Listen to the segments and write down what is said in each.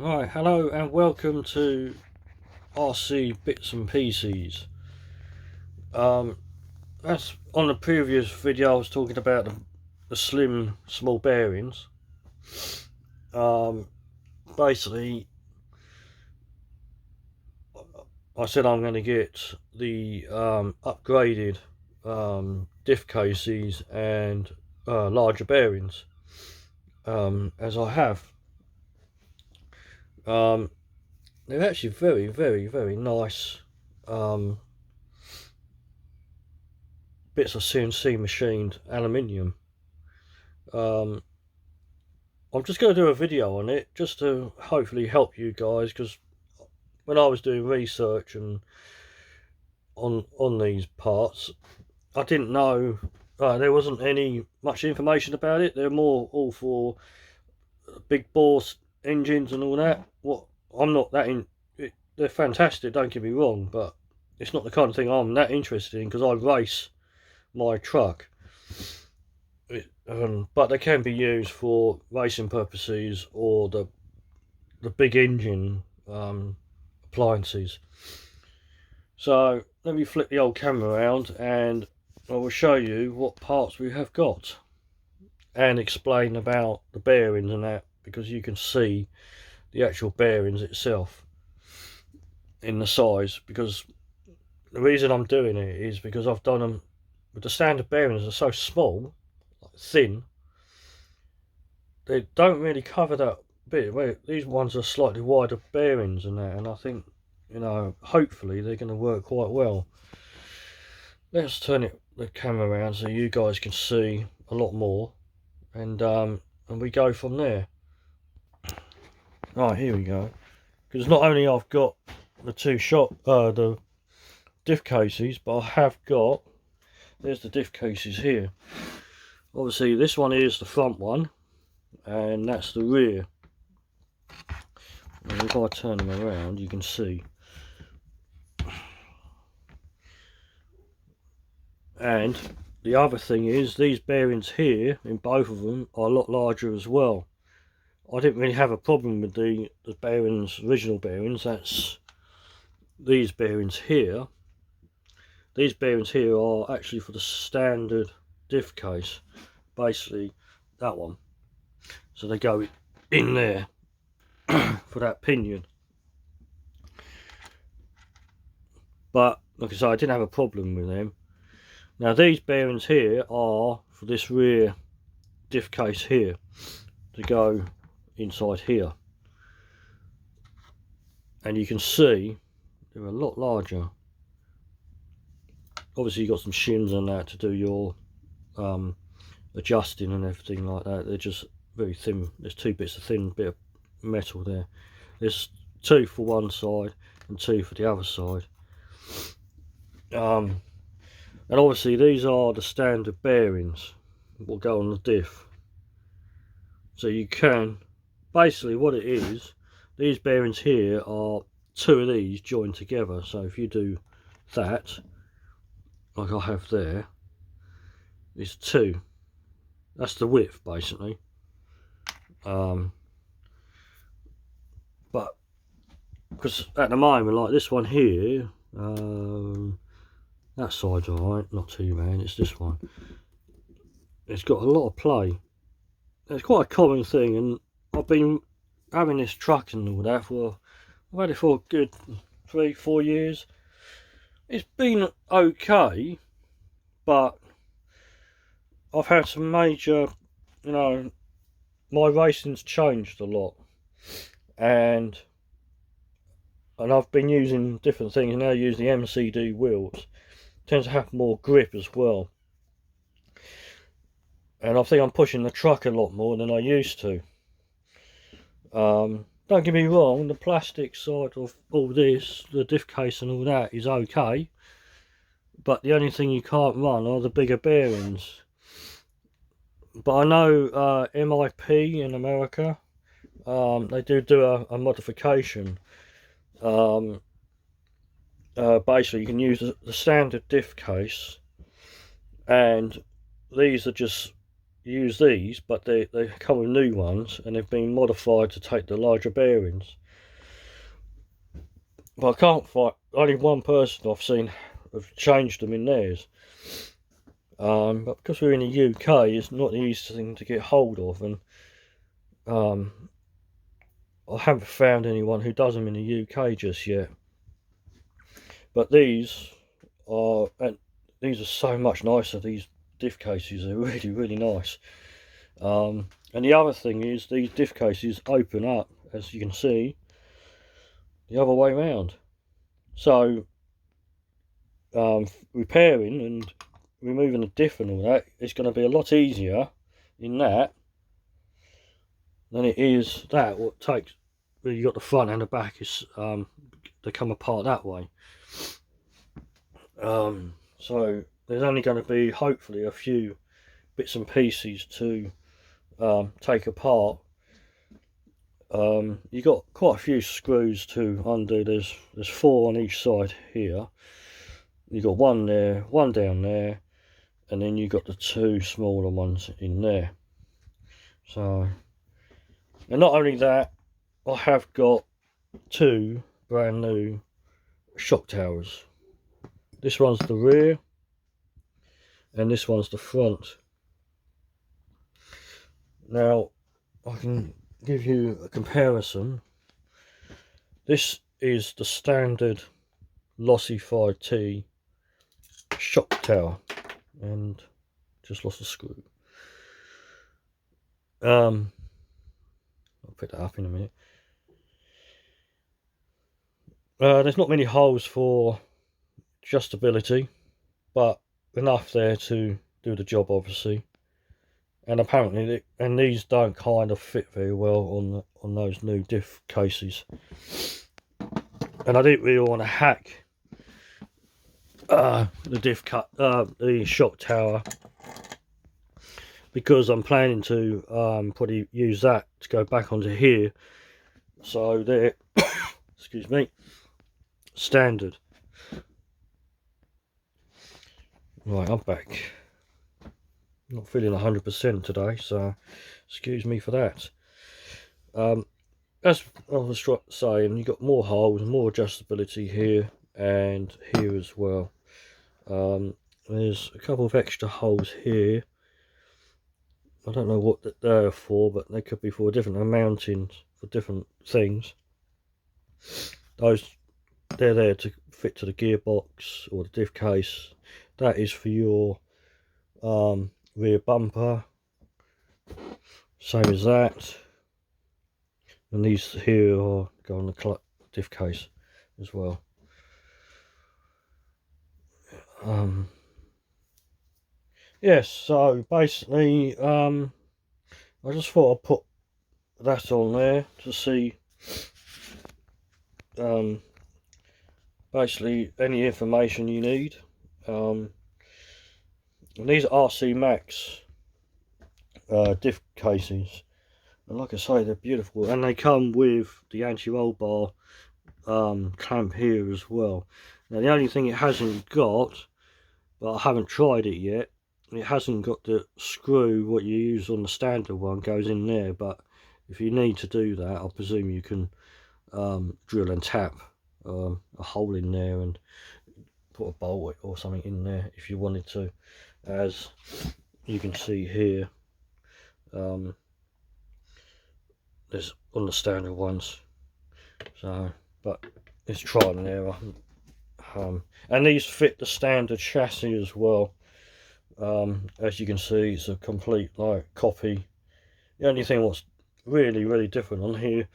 Right, hello and welcome to RC Bits and Pieces. That's on the previous video I was talking about the slim small bearings. Basically I said I'm going to get the upgraded diff cases and larger bearings, as I have. They're actually very nice bits of CNC machined aluminium. I'm just going to do a video on it just to hopefully help you guys, because when I was doing research and on these parts, I didn't know there wasn't much information about it. They're more all for big bore engines and all that. I'm not that in it. They're fantastic, don't get me wrong, but it's not the kind of thing I'm that interested in, because I race my truck. But they can be used for racing purposes or the big engine appliances. So let me flip the old camera around and I will show you what parts we have got and explain about the bearings and that, because you can see the actual bearings itself in the size. Because the reason I'm doing it is because I've done them with the standard bearings. Are so small, thin, they don't really cover that bit. These ones are slightly wider bearings and that, and I think, you know, hopefully they're going to work quite well. Let's turn the camera around so you guys can see a lot more, and we go from there. Right, here we go. Because not only I've got the the diff cases, but I have got, there's the diff cases here. Obviously this one is the front one and that's the rear, and if I turn them around you can see. And the other thing is, these bearings here in both of them are a lot larger as well. I didn't really have a problem with the bearings, original bearings. That's these bearings here. These bearings here are actually for the standard diff case, basically that one. So they go in there for that pinion. But like I said, I didn't have a problem with them. Now these bearings here are for this rear diff case here to go inside here, and you can see they're a lot larger. Obviously you've got some shims on that to do your adjusting and everything like that. They're just very thin. There's two bits of thin bit of metal there. There's two for one side and two for the other side. And obviously these are the standard bearings that will go on the diff. So you can, basically what it is, these bearings here are two of these joined together. So if you do that, like I have there, it's two. That's the width basically. But because at the moment, like this one here, that side's alright, not too bad. It's this one. It's got a lot of play. It's quite a common thing, and I've been having this truck and all that I've had it for a good 3-4 years. It's been okay, but I've had some major, you know, my racing's changed a lot, and I've been using different things. Now I use the MCD wheels. Tends to have more grip as well, and I think I'm pushing the truck a lot more than I used to. Don't get me wrong, the plastic side of all this, the diff case and all that, is okay, but the only thing you can't run are the bigger bearings. But I know MIP in America, they do a modification. Basically you can use the standard diff case, and these are just use these, but they come with new ones and they've been modified to take the larger bearings. But I can't find, only one person I've seen have changed them in theirs. But because we're in the UK, it's not the easiest thing to get hold of, and I haven't found anyone who does them in the UK just yet. But these are so much nicer. These diff cases are really nice. And the other thing is, these diff cases open up, as you can see, the other way around. So repairing and removing the diff and all that is going to be a lot easier in that than it is that. What takes, well, you got the front and the back is they come apart that way. So there's only going to be hopefully a few bits and pieces to take apart. You got quite a few screws to undo. There's 4 on each side here. You got one there, one down there, and then you got the 2 smaller ones in there. So, and not only that, I have got 2 brand new shock towers. This one's the rear and this one's the front. Now I can give you a comparison. This is the standard Lossy 5T shock tower, and just lost a screw. I'll pick that up in a minute. There's not many holes for adjustability, but enough there to do the job, obviously. And apparently, and these don't kind of fit very well on those new diff cases. And I didn't really want to hack the the shock tower, because I'm planning to probably use that to go back onto here. So they're excuse me, standard. Right, I'm back. Not feeling 100% today, so excuse me for that. As I was saying, you've got more holes, more adjustability here and here as well. There's a couple of extra holes here. I don't know what they're for, but they could be for different mountings for different things. Those, they're there to fit to the gearbox or the diff case. That is for your rear bumper, same as that. And these here are go on the diff case as well. Yes, so basically I just thought I'd put that on there to see basically any information you need. And these are RC Max diff cases, and like I say, they're beautiful, and they come with the anti-roll bar clamp here as well. Now the only thing it hasn't got, but I haven't tried it yet, it hasn't got the screw what you use on the standard one goes in there. But if you need to do that, I presume you can drill and tap a hole in there and put a bolt or something in there if you wanted to, as you can see here. There's on the standard ones, so but it's trial and error. And these fit the standard chassis as well. As you can see, it's a complete copy. The only thing what's really different on here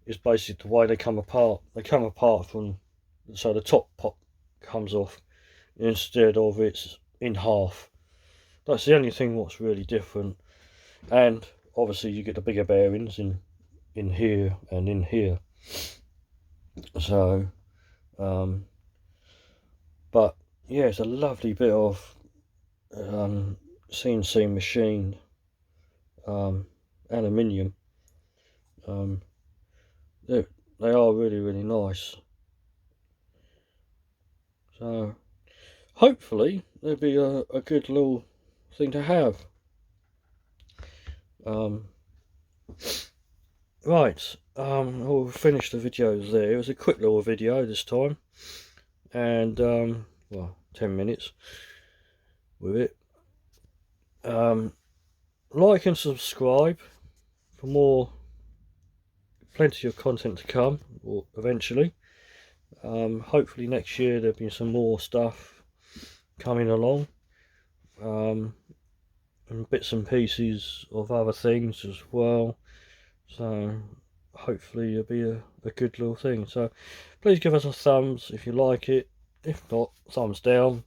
is basically the way they come apart. They come apart from, so the top pop comes off instead of it's in half. That's the only thing what's really different. And obviously you get the bigger bearings in here and in here. So but yeah, it's a lovely bit of CNC machined aluminium. They are really nice. So hopefully they'll be a good little thing to have. Right, I'll finish the videos there. It was a quick little video this time, and well, 10 minutes with it. Like and subscribe for more, plenty of content to come, or eventually. Hopefully next year there'll be some more stuff coming along, and bits and pieces of other things as well. So hopefully it'll be a good little thing. So please give us a thumbs if you like it. If not, thumbs down.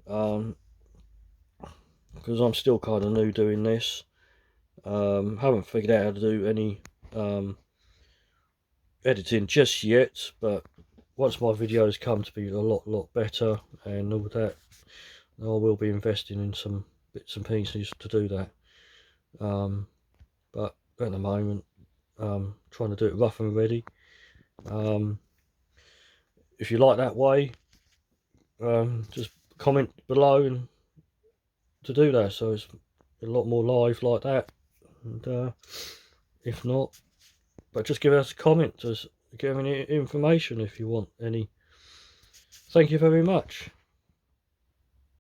Because I'm still kind of new doing this. Haven't figured out how to do any editing just yet, but once my videos come to be a lot better and all that, I will be investing in some bits and pieces to do that. But at the moment, trying to do it rough and ready. If you like that way, just comment below and to do that, so it's a lot more live like that. And if not, but just give us a comment, just give any information if you want any. Thank you very much.